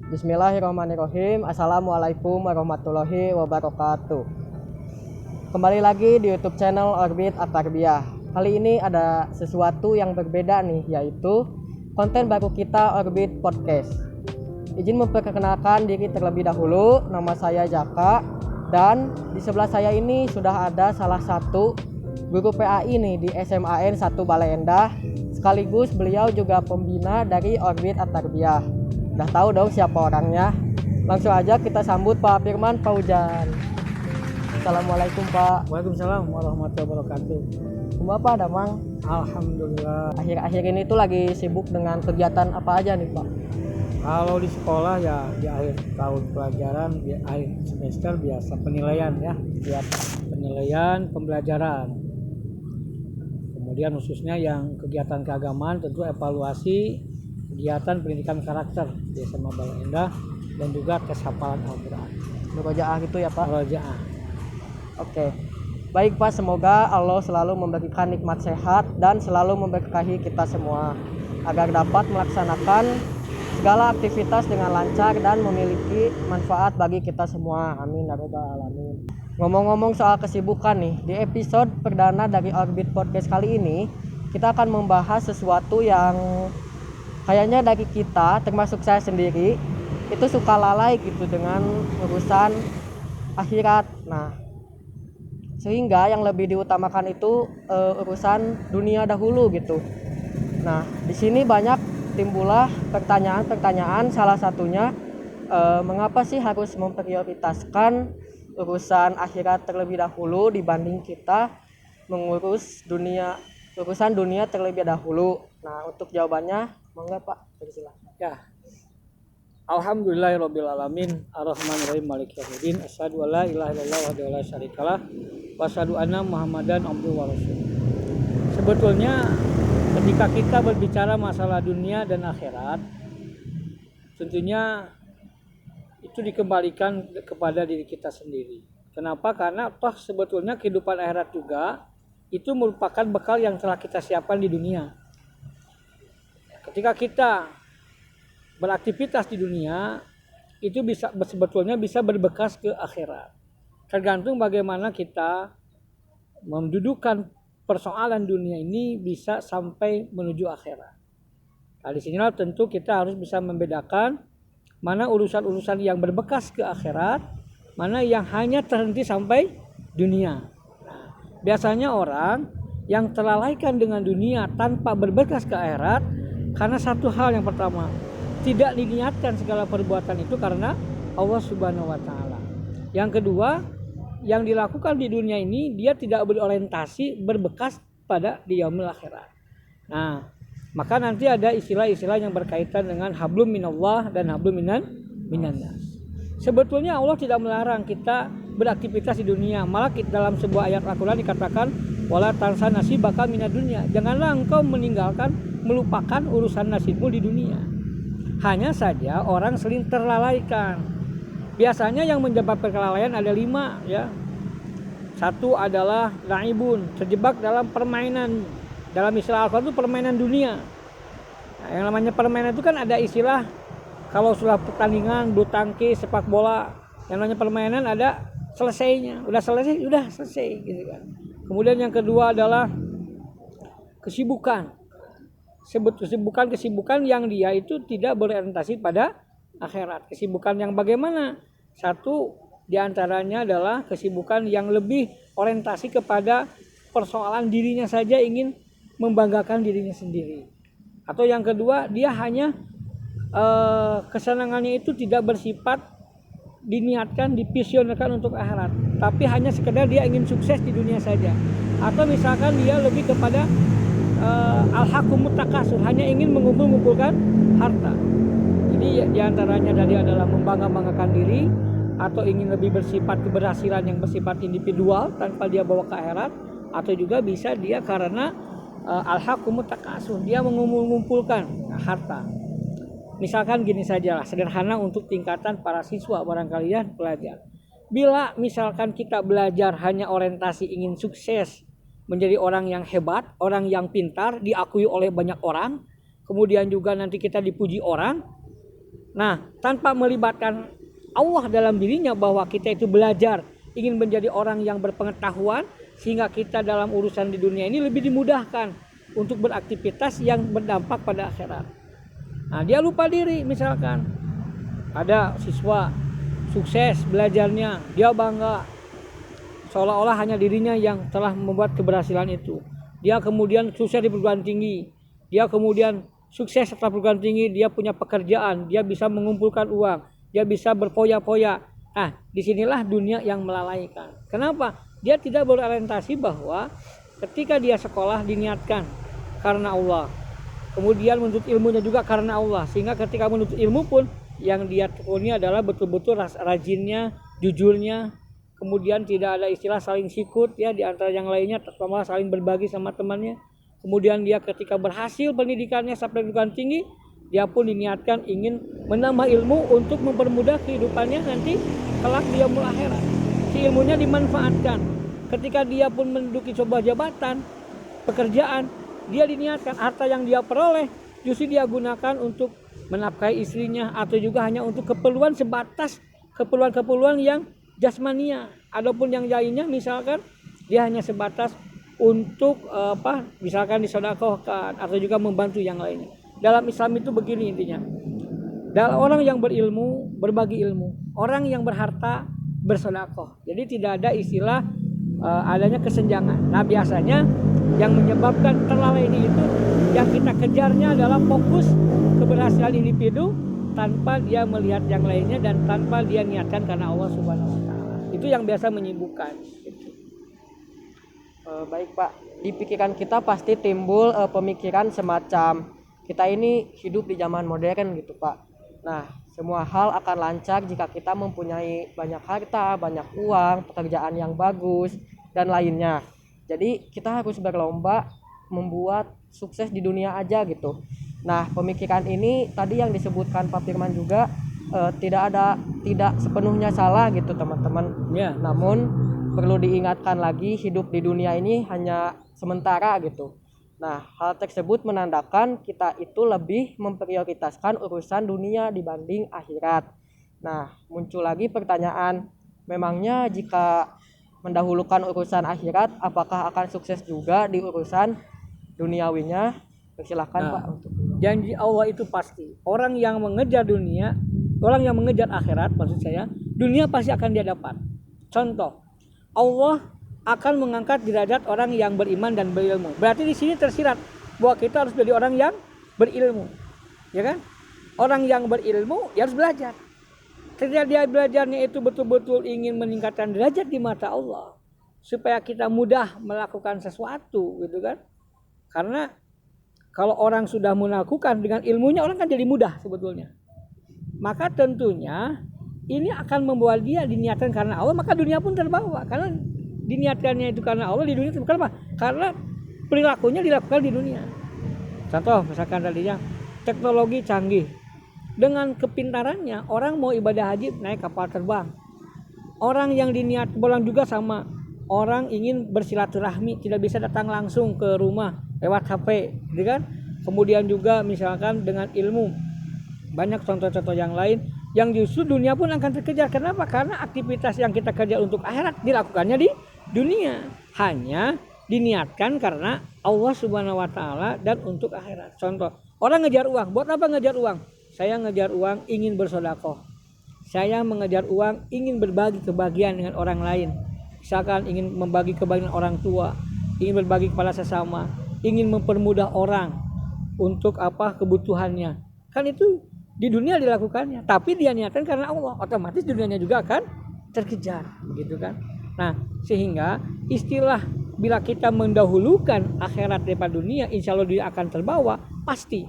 Bismillahirrahmanirrahim. Assalamualaikum warahmatullahi wabarakatuh. Kembali lagi di YouTube channel Orbit Atarbiyah. Kali ini ada sesuatu yang berbeda nih, yaitu konten baru kita Orbit Podcast. Izin memperkenalkan diri terlebih dahulu. Nama saya Jaka dan di sebelah saya ini sudah ada salah satu guru PAI nih di SMAN 1 Balai Endah. Sekaligus beliau juga pembina dari Orbit Atarbiyah. Udah tahu dong siapa orangnya. Langsung aja kita sambut Pak Firman Paujan. Assalamualaikum Pak. Waalaikumsalam warahmatullahi wabarakatuh. Bapak ada Mang? Alhamdulillah. Akhir-akhir ini tuh lagi sibuk dengan kegiatan apa aja nih Pak? Kalau di sekolah ya di akhir tahun pelajaran, di akhir semester biasa penilaian ya. Penilaian pembelajaran. Kemudian khususnya yang kegiatan keagamaan tentu evaluasi kegiatan pendidikan karakter di SMA Balai Endah dan juga tes hafalan Al-Quran. Murojaah gitu ya Pak? Murojaah. Oke. Baik Pak, semoga Allah selalu memberikan nikmat sehat dan selalu memberkahi kita semua agar dapat melaksanakan segala aktivitas dengan lancar dan memiliki manfaat bagi kita semua. Amin ya rabbal alamin. Ngomong-ngomong soal kesibukan nih, di episode perdana dari Orbit Podcast kali ini kita akan membahas sesuatu yang kayaknya dari kita, termasuk saya sendiri, itu suka lalai gitu dengan urusan akhirat. Nah, sehingga yang lebih diutamakan itu urusan dunia dahulu gitu. Nah, di sini banyak timbullah pertanyaan-pertanyaan, salah satunya mengapa sih harus memprioritaskan urusan akhirat terlebih dahulu dibanding kita mengurus urusan dunia terlebih dahulu. Nah, untuk jawabannya monggo Pak, silakan. Ya. Alhamdulillahirabbil alamin arrahmanirrahim maliki yaumiddin asyhadu an la ilaha illallah wahdahu la syarikalah wa asyhadu anna muhammadan abduhu wa rasuluh. Sebetulnya ketika kita berbicara masalah dunia dan akhirat, tentunya itu dikembalikan kepada diri kita sendiri. Kenapa? Karena toh sebetulnya kehidupan akhirat juga itu merupakan bekal yang telah kita siapkan di dunia. Ketika kita beraktivitas di dunia itu sebetulnya bisa berbekas ke akhirat. Tergantung bagaimana kita mendudukan persoalan dunia ini bisa sampai menuju akhirat. Nah, di sinilah tentu kita harus bisa membedakan mana urusan-urusan yang berbekas ke akhirat, mana yang hanya terhenti sampai dunia. Nah, biasanya orang yang terlalaikan dengan dunia tanpa berbekas ke akhirat karena satu hal yang pertama, tidak diniatkan segala perbuatan itu karena Allah Subhanahu wa taala. Yang kedua, yang dilakukan di dunia ini dia tidak berorientasi berbekas pada di yaumil akhirat. Nah, maka nanti ada istilah-istilah yang berkaitan dengan hablum minallah dan hablum minannas. Sebetulnya Allah tidak melarang kita beraktivitas di dunia. Malah dalam sebuah ayat Al-Qur'an dikatakan wala tansa nasibaka minad dunya. Janganlah engkau melupakan urusan nasibmu di dunia. Hanya saja orang sering terlalaikan. Biasanya yang menyebabkan kelalaian ada 5 ya. Satu adalah laibun, terjebak dalam permainan. Dalam istilah Al-Quran itu permainan dunia. Nah, yang namanya permainan itu kan ada istilah kalau sudah pertandingan bulu tangkis, sepak bola, yang namanya permainan ada selesainya. Udah selesai gitu kan. Kemudian yang kedua adalah kesibukan yang dia itu tidak berorientasi pada akhirat. Kesibukan yang bagaimana? Satu diantaranya adalah kesibukan yang lebih orientasi kepada persoalan dirinya saja, ingin membanggakan dirinya sendiri. Atau yang kedua, dia hanya kesenangannya itu tidak bersifat diniatkan, divisionerkan untuk akhirat, tapi hanya sekedar dia ingin sukses di dunia saja. Atau misalkan dia lebih kepada al-hakumut takasur, hanya ingin mengumpulkan harta. Jadi diantaranya tadi adalah membanggakan diri atau ingin lebih bersifat keberhasilan yang bersifat individual tanpa dia bawa ke akhirat, atau juga bisa dia karena al-hakumut takasur, dia mengumpulkan harta. Misalkan gini saja lah, sederhana untuk tingkatan para siswa barangkali ya pelajar. Bila misalkan kita belajar hanya orientasi ingin sukses, menjadi orang yang hebat, orang yang pintar, diakui oleh banyak orang, kemudian juga nanti kita dipuji orang, Nah, tanpa melibatkan Allah dalam dirinya, bahwa kita itu belajar, ingin menjadi orang yang berpengetahuan, sehingga kita dalam urusan di dunia ini lebih dimudahkan untuk beraktivitas yang berdampak pada akhirat. Nah, dia lupa diri, misalkan ada siswa sukses belajarnya, dia bangga seolah-olah hanya dirinya yang telah membuat keberhasilan itu. Dia kemudian sukses di perguruan tinggi, dia kemudian sukses setelah perguruan tinggi, dia punya pekerjaan, dia bisa mengumpulkan uang, dia bisa berfoya-foya. Nah, disinilah dunia yang melalaikan. Kenapa? Dia tidak berorientasi bahwa ketika dia sekolah diniatkan karena Allah, kemudian menuntut ilmunya juga karena Allah, sehingga ketika menuntut ilmu pun yang dia tekuni adalah betul-betul rajinnya, jujurnya, kemudian tidak ada istilah saling sikut ya di antara yang lainnya, terutama saling berbagi sama temannya. Kemudian dia ketika berhasil pendidikannya sampai perguruan tinggi, dia pun diniatkan ingin menambah ilmu untuk mempermudah kehidupannya nanti kelak dia mulai akhirat. Si ilmunya dimanfaatkan. Ketika dia pun menduduki sebuah jabatan, pekerjaan, dia diniatkan harta yang dia peroleh justru dia gunakan untuk menafkahi istrinya, atau juga hanya untuk keperluan sebatas keperluan-keperluan yang jasmania. Adapun yang lainnya misalkan dia hanya sebatas untuk misalkan disedekahkan atau juga membantu yang lainnya. Dalam Islam itu begini intinya. Dalam orang yang berilmu berbagi ilmu, orang yang berharta bersedekah. Jadi tidak ada istilah adanya kesenjangan. Nah, biasanya yang menyebabkan terlalainya itu yang kita kejarnya adalah fokus keberhasilan individu tanpa dia melihat yang lainnya dan tanpa dia niatkan karena Allah Subhanahu wa taala. Itu yang biasa menyibukkan gitu. Baik Pak, di pikiran kita pasti timbul pemikiran semacam kita ini hidup di zaman modern gitu Pak. Nah, semua hal akan lancar jika kita mempunyai banyak harta, banyak uang, pekerjaan yang bagus, dan lainnya. Jadi kita harus berlomba membuat sukses di dunia aja gitu. Nah, pemikiran ini tadi yang disebutkan Pak Firman juga tidak sepenuhnya salah gitu teman-teman. Ya. Namun perlu diingatkan lagi, hidup di dunia ini hanya sementara gitu. Nah, hal tersebut menandakan kita itu lebih memprioritaskan urusan dunia dibanding akhirat. Nah, muncul lagi pertanyaan, memangnya jika mendahulukan urusan akhirat, apakah akan sukses juga di urusan duniawinya? Persilakan Pak. Janji Allah itu pasti. Orang yang mengejar dunia, orang yang mengejar akhirat maksud saya, dunia pasti akan dia dapat. Contoh, Allah akan mengangkat derajat orang yang beriman dan berilmu. Berarti di sini tersirat bahwa kita harus jadi orang yang berilmu, ya kan? Orang yang berilmu ya harus belajar. Ketika dia belajarnya itu betul-betul ingin meningkatkan derajat di mata Allah, supaya kita mudah melakukan sesuatu, gitu kan? Karena kalau orang sudah melakukan dengan ilmunya, orang kan jadi mudah sebetulnya. Maka tentunya ini akan membawa dia diniatkan karena Allah, maka dunia pun terbawa. Karena diniatkannya itu karena Allah, di dunia itu kenapa? Karena perilakunya dilakukan di dunia. Contoh misalkan tadinya teknologi canggih, dengan kepintarannya orang mau ibadah haji naik kapal terbang. Orang yang diniat pulang juga sama, orang ingin bersilaturahmi tidak bisa datang langsung ke rumah lewat HP, gitu kan? Kemudian juga misalkan dengan ilmu, banyak contoh-contoh yang lain yang justru dunia pun akan terkejar. Kenapa? Karena aktivitas yang kita kerja untuk akhirat dilakukannya di dunia, hanya diniatkan karena Allah Subhanahu wa taala dan untuk akhirat. Contoh, orang ngejar uang, buat apa ngejar uang? Saya ngejar uang ingin bersedekah. Saya mengejar uang ingin berbagi kebahagiaan dengan orang lain. Misalkan ingin membagi kebahagiaan orang tua, ingin berbagi kepada sesama, ingin mempermudah orang untuk kebutuhannya. Kan itu di dunia dilakukannya, tapi dia niatkan karena Allah, otomatis dunianya juga akan terkejar, gitu kan? Nah, sehingga istilah bila kita mendahulukan akhirat daripada dunia, insya Allah dia akan terbawa pasti.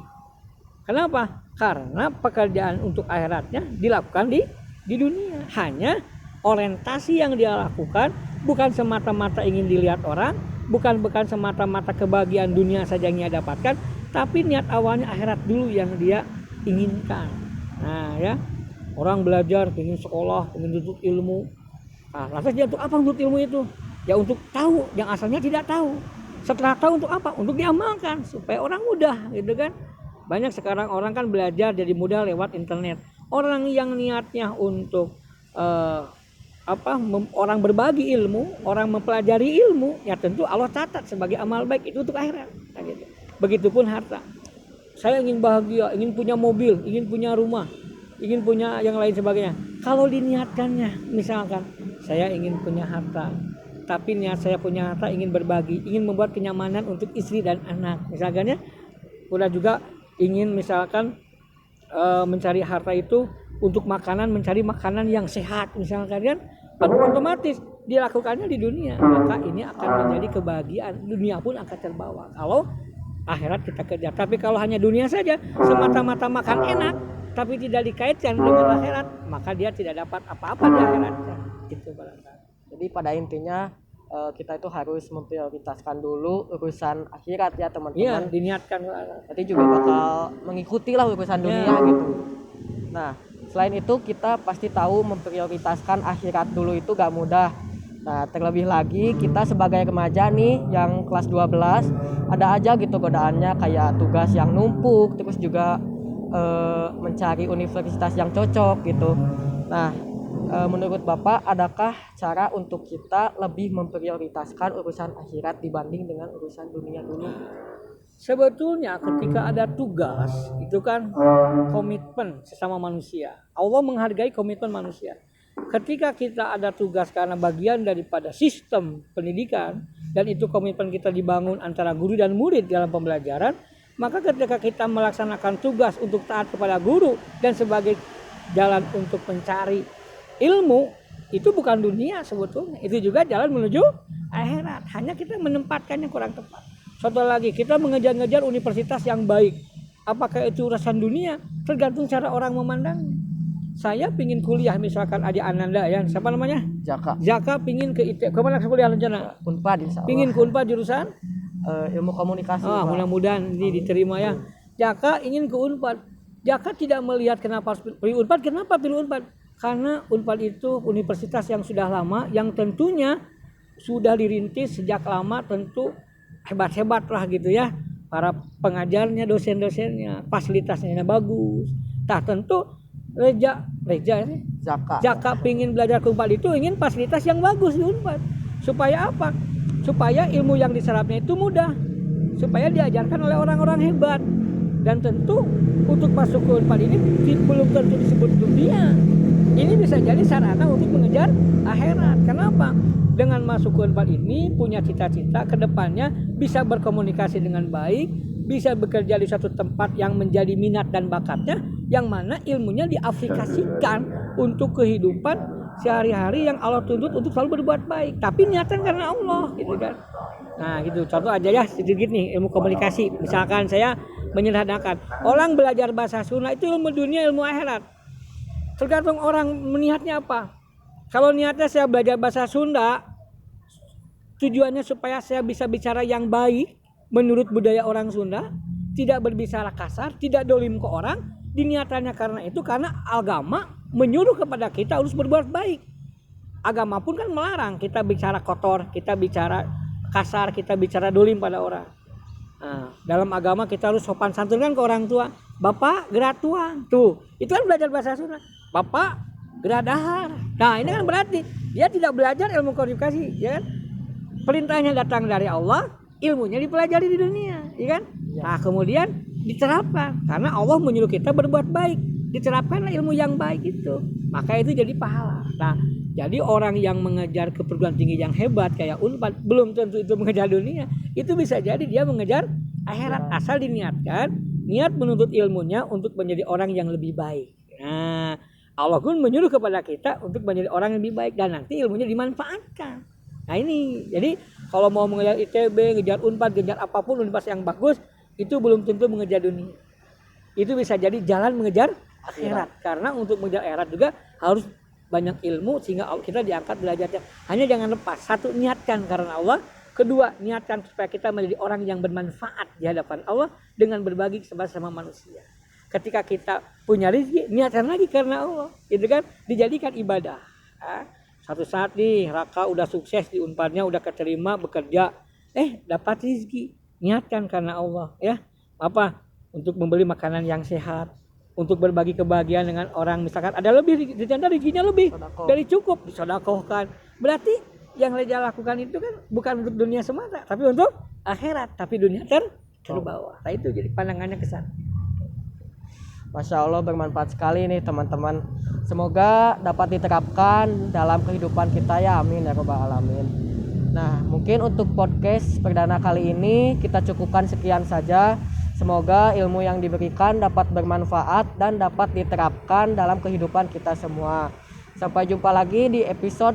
Kenapa? Karena pekerjaan untuk akhiratnya dilakukan di dunia. Hanya orientasi yang dia lakukan bukan semata-mata ingin dilihat orang, bukan semata-mata kebahagiaan dunia saja yang dia dapatkan, tapi niat awalnya akhirat dulu yang dia inginkan. Nah ya, orang belajar, ingin sekolah, ingin tuntut ilmu. Nah, lantas dia untuk apa tuntut ilmu itu? Ya untuk tahu yang asalnya tidak tahu. Setelah tahu untuk apa? Untuk diamalkan supaya orang mudah, gitu kan? Banyak sekarang orang kan belajar jadi mudah lewat internet. Orang yang niatnya untuk orang berbagi ilmu, orang mempelajari ilmu, ya tentu Allah catat sebagai amal baik itu untuk akhirat. Nah, gitu. Begitupun harta. Saya ingin bahagia, ingin punya mobil, ingin punya rumah, ingin punya yang lain sebagainya. Kalau diniatkannya, misalkan saya ingin punya harta, tapi niat saya punya harta ingin berbagi, ingin membuat kenyamanan untuk istri dan anak, misalkan ya. Udah juga ingin misalkan mencari harta itu untuk makanan, mencari makanan yang sehat, misalkan kan, otomatis dilakukannya di dunia, maka ini akan menjadi kebahagiaan, dunia pun akan terbawa kalau akhirat kita kejar. Tapi kalau hanya dunia saja, semata-mata makan enak tapi tidak dikaitkan dengan akhirat, maka dia tidak dapat apa-apa di akhirat. Gitu barangkali. Jadi pada intinya kita itu harus memprioritaskan dulu urusan akhirat ya teman-teman. Iya, diniatkan. Nanti juga bakal mengikuti lah urusan dunia gitu. Nah, selain itu kita pasti tahu memprioritaskan akhirat dulu itu gak mudah. Nah, terlebih lagi kita sebagai remaja nih yang kelas 12 ada aja gitu godaannya kayak tugas yang numpuk, terus juga mencari universitas yang cocok gitu. Nah, menurut Bapak adakah cara untuk kita lebih memprioritaskan urusan akhirat dibanding dengan urusan dunia dulu? Sebetulnya ketika ada tugas itu kan komitmen sesama manusia. Allah menghargai komitmen manusia. Ketika kita ada tugas karena bagian daripada sistem pendidikan dan itu komitmen kita dibangun antara guru dan murid dalam pembelajaran, maka ketika kita melaksanakan tugas untuk taat kepada guru dan sebagai jalan untuk mencari ilmu, itu bukan dunia sebetulnya, itu juga jalan menuju akhirat. Hanya kita menempatkannya kurang tepat. Contoh lagi, kita mengejar-ngejar universitas yang baik. Apakah itu urusan dunia? Tergantung cara orang memandangnya. Saya pingin kuliah misalkan Adi Ananda ya, siapa namanya? Jaka pingin ke IT. Kemana kuliah rencana? Unpad insyaallah. Pingin ke Unpad jurusan? Ilmu komunikasi. Mudah-mudahan ini diterima ya. Jaka ingin ke Unpad. Jaka tidak melihat kenapa pilih Unpad. Kenapa pilih Unpad? Karena Unpad itu universitas yang sudah lama, yang tentunya sudah dirintis sejak lama, tentu hebat-hebat lah gitu ya. Para pengajarnya, dosen-dosennya, fasilitasnya bagus. Nah tentu Jaka pingin belajar ke Unpad itu ingin fasilitas yang bagus di Unpad. Supaya apa? Supaya ilmu yang diserapnya itu mudah. Supaya diajarkan oleh orang-orang hebat. Dan tentu untuk masuk ke Unpad ini belum tentu disebut dunia. Ini bisa jadi sarana untuk mengejar akhirat. Kenapa? Dengan masuk ke Unpad ini punya cita-cita ke depannya bisa berkomunikasi dengan baik, bisa bekerja di suatu tempat yang menjadi minat dan bakatnya, yang mana ilmunya diaplikasikan untuk kehidupan sehari-hari yang Allah tuntut untuk selalu berbuat baik. Tapi niatan karena Allah, gitu kan. Nah, gitu. Contoh aja ya sedikit nih ilmu komunikasi. Misalkan saya menyederhanakan, orang belajar bahasa Sunda itu ilmu dunia, ilmu akhirat. Tergantung orang niatnya apa. Kalau niatnya saya belajar bahasa Sunda, tujuannya supaya saya bisa bicara yang baik menurut budaya orang Sunda, tidak berbicara kasar, tidak dolim ke orang, diniatannya karena itu, karena agama menyuruh kepada kita harus berbuat baik. Agama pun kan melarang kita bicara kotor, kita bicara kasar, kita bicara dolim pada orang. Nah, dalam agama kita harus sopan santun kan ke orang tua. Bapak gerak tuang, tuh itu kan belajar bahasa Sunda. Bapak gerak dahar. Nah ini kan berarti dia tidak belajar ilmu komunikasi, ya kan? Perintahnya datang dari Allah, ilmunya dipelajari di dunia, ya kan? Nah kemudian diterapkan karena Allah menyuruh kita berbuat baik, diterapkanlah ilmu yang baik itu, maka itu jadi pahala. Nah jadi orang yang mengejar ke perguruan tinggi yang hebat kayak Unpad belum tentu itu mengejar dunia, itu bisa jadi dia mengejar akhirat asal diniatkan niat menuntut ilmunya untuk menjadi orang yang lebih baik. Nah Allah pun menyuruh kepada kita untuk menjadi orang yang lebih baik dan nanti ilmunya dimanfaatkan. Nah ini jadi kalau mau mengejar ITB, ngejar Unpad, ngejar apapun universitas yang bagus, itu belum tentu mengejar dunia. Itu bisa jadi jalan mengejar akhirat. Karena untuk mengejar akhirat juga harus banyak ilmu sehingga kita diangkat belajarnya. Hanya jangan lepas. Satu, niatkan karena Allah. Kedua, niatkan supaya kita menjadi orang yang bermanfaat di hadapan Allah dengan berbagi sama manusia. Ketika kita punya rezeki, niatkan lagi karena Allah. Itu kan dijadikan ibadah. Satu saat nih Raka udah sukses di Unpadnya, udah keterima bekerja, dapat rezeki, niatkan karena Allah ya. Apa? Untuk membeli makanan yang sehat, untuk berbagi kebahagiaan dengan orang, misalkan ada lebih ternyata rezekinya lebih Sedekah. dari cukup, disedekahkan. Berarti yang dia lakukan itu kan bukan untuk dunia semata, tapi untuk akhirat, tapi dunia terbawa. Nah itu jadi pandangannya ke sana. Masya Allah bermanfaat sekali nih teman-teman. Semoga dapat diterapkan dalam kehidupan kita ya, amin ya rabbal alamin. Nah mungkin untuk podcast perdana kali ini kita cukupkan sekian saja. Semoga ilmu yang diberikan dapat bermanfaat dan dapat diterapkan dalam kehidupan kita semua. Sampai jumpa lagi di episode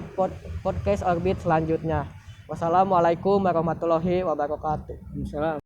podcast Orbit selanjutnya. Wassalamualaikum warahmatullahi wabarakatuh. Misalnya